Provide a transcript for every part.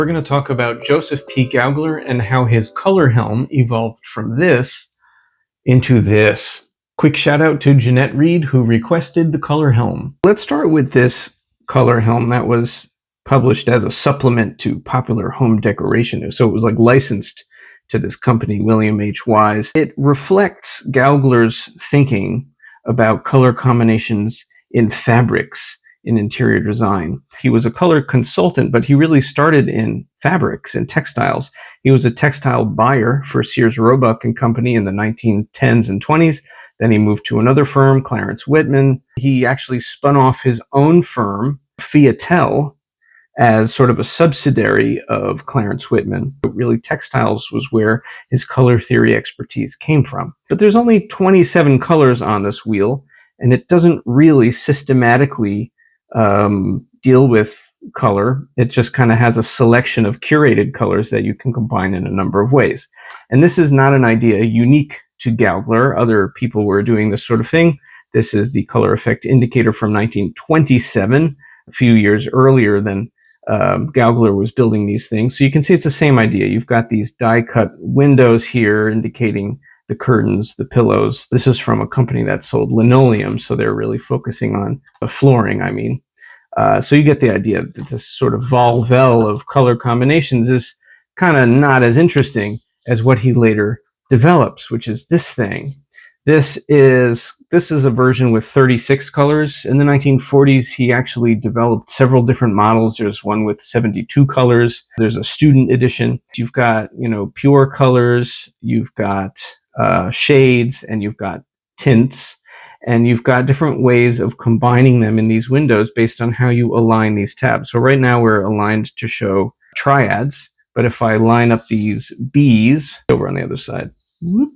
We're going to talk about Joseph P. Gaugler and how his color helm evolved from this into this. Quick shout out to Jeanette Reed, who requested the color helm. Let's start with this color helm that was published as a supplement to Popular Home Decoration. So it was like licensed to this company, William H. Wise. It reflects Gaugler's thinking about color combinations in fabrics in interior design. He was a color consultant, but he really started in fabrics and textiles. He was a textile buyer for Sears Roebuck and Company in the 1910s and 20s. Then he moved to another firm, Clarence Whitman. He actually spun off his own firm, Fiatel, as sort of a subsidiary of Clarence Whitman. But really, textiles was where his color theory expertise came from. But there's only 27 colors on this wheel, and it doesn't really systematically deal with color. It just kind of has a selection of curated colors that you can combine in a number of ways. And this is not an idea unique to Gaugler. Other people were doing this sort of thing. This is the color effect indicator from 1927, a few years earlier than Gaugler was building these things. So you can see it's the same idea. You've got these die-cut windows here indicating the curtains, the pillows. This is from a company that sold linoleum, so they're really focusing on the flooring, I mean. So you get the idea that this sort of vol-vel of color combinations is kind of not as interesting as what he later develops, which is this thing. This is a version with 36 colors. In the 1940s, he actually developed several different models. There's one with 72 colors. There's a student edition. You've got, pure colors. You've got shades, and you've got tints, and you've got different ways of combining them in these windows based on how you align these tabs. So right now we're aligned to show triads, but if I line up these B's over on the other side, whoop,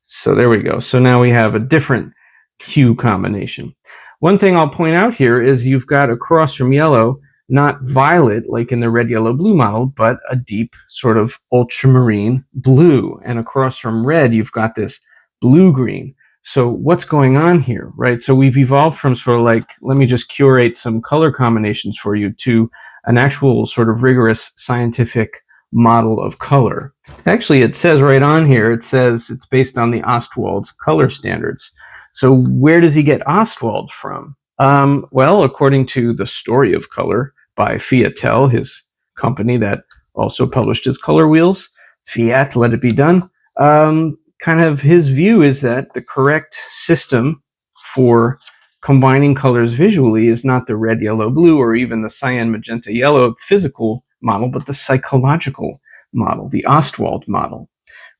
so there we go. So now we have a different hue combination. One thing I'll point out here is you've got across from yellow, not violet like in the red, yellow, blue model, but a deep sort of ultramarine blue. And across from red, you've got this blue-green. So what's going on here, right? So we've evolved from sort of like, let me just curate some color combinations for you, to an actual sort of rigorous scientific model of color. Actually, it says right on here, it says it's based on the Ostwald's color standards. So where does he get Ostwald from? Well, according to The Story of Color by Fiatel, his company that also published his color wheels, Fiat, let it be done, kind of his view is that the correct system for combining colors visually is not the red, yellow, blue, or even the cyan, magenta, yellow physical model, but the psychological model, the Ostwald model,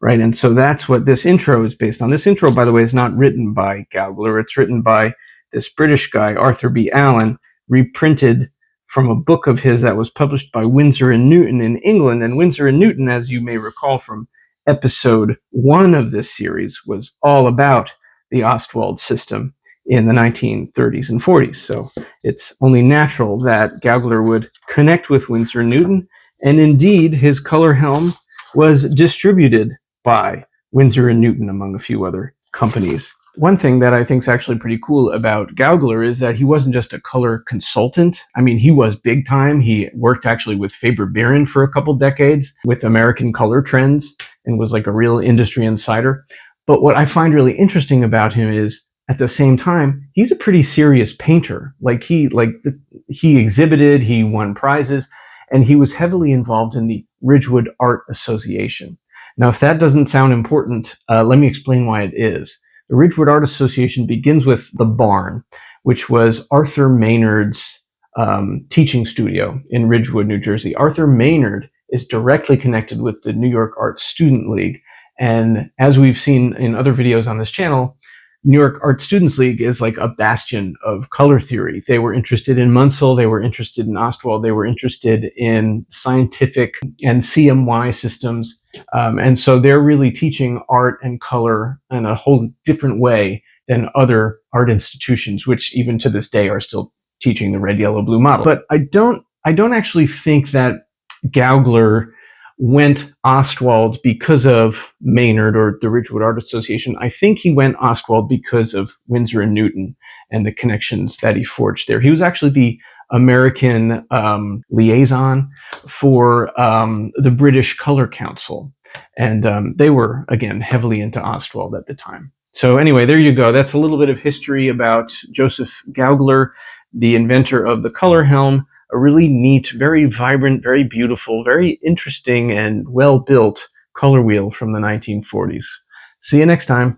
right? And so that's what this intro is based on. This intro, by the way, is not written by Gaugler. It's written by this British guy, Arthur B. Allen, reprinted from a book of his that was published by Winsor Newton in England. And Winsor Newton, as you may recall from episode 1 of this series, was all about the Ostwald system in the 1930s and 40s. So it's only natural that Gaugler would connect with Winsor Newton. And indeed, his color helm was distributed by Winsor Newton, among a few other companies. One thing that I think is actually pretty cool about Gaugler is that he wasn't just a color consultant. I mean, he was big time. He worked actually with Faber-Biren for a couple decades with American color trends and was like a real industry insider. But what I find really interesting about him is, at the same time, he's a pretty serious painter. He exhibited, he won prizes, and he was heavily involved in the Ridgewood Art Association. Now, if that doesn't sound important, let me explain why it is. The Ridgewood Art Association begins with the Barn, which was Arthur Maynard's teaching studio in Ridgewood, New Jersey. Arthur Maynard is directly connected with the New York Art Student League. And as we've seen in other videos on this channel, New York Art Students League is like a bastion of color theory. They were interested in Munsell, they were interested in Ostwald, they were interested in scientific and CMY systems. And so they're really teaching art and color in a whole different way than other art institutions, which even to this day are still teaching the red, yellow, blue model. But I don't actually think that Gaugler went Ostwald because of Maynard or the Ridgewood Art Association. I think he went Ostwald because of Winsor Newton and the connections that he forged there. He was actually the American liaison for the British Color Council. And they were, again, heavily into Ostwald at the time. So anyway, there you go. That's a little bit of history about Joseph Gaugler, the inventor of the color helm. A really neat, very vibrant, very beautiful, very interesting, and well-built color wheel from the 1940s. See you next time.